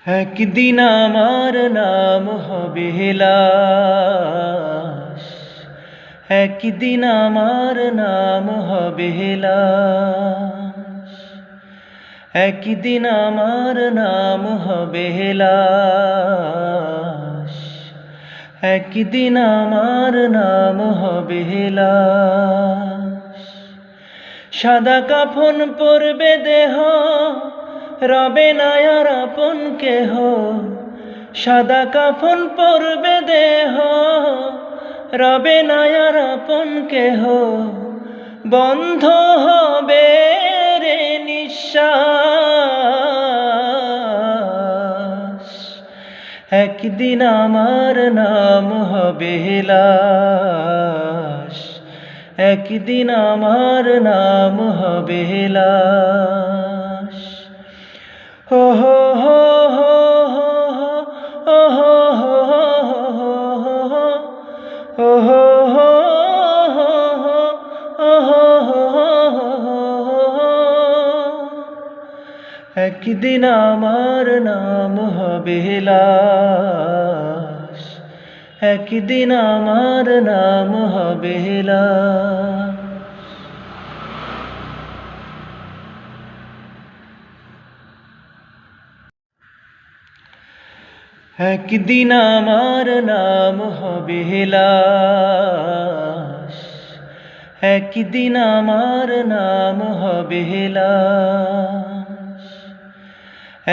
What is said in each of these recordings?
একদিন আমার নাম হবে লাশ, একদিন আমার নাম হবে লাশ, একদিন আমার নাম হবে লাশ, একদিন আমার নাম হবে লাশ। সাদা কাফন পরবে দেহ, রবে না আর আপন কেহ। সাদা কাফন পরবে দেহ, রবে না আর আপন কেহ। বন্ধ হবে রে নিঃশ্বাস, একদিন আমার নাম হবে লাশ, একদিন আমার নাম হবে লাশ। হো হো হো হো হো হো হো হো একদিন আমার নাম হবে লাশ, একদিন আমার নাম হবে লাশ। একদিন আমার নাম হবে লাশ, একদিন আমার নাম হবে লাশ,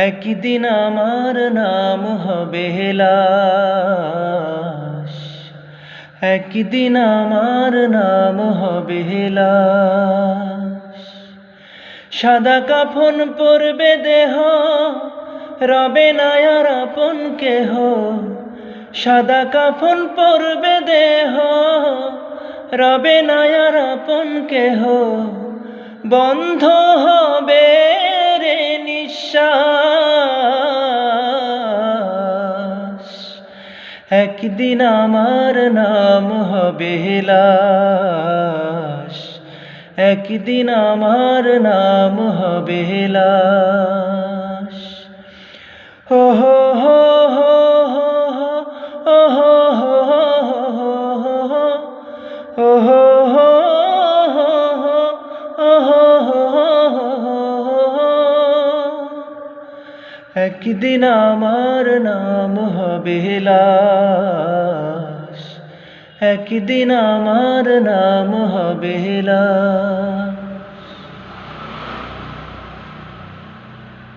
একদিন আমার নাম হবে লাশ, একদিন আমার নাম হবে লাশ। সাদা কাফন পরবে দেহ, রবে না আর আপন কেহ। সাদা কাফন পরবে দেহ, রবে না আর আপন কেহ। বন্ধ হবে রে নিঃশ্বাস, একদিন আমার নাম হবে লাশ, একদিন আমার নাম হবে লাশ। হো হো হো হো হো হো হো হো একদিন আমার নাম হবে লাশ, একদিন আমার নাম হবে লাশ।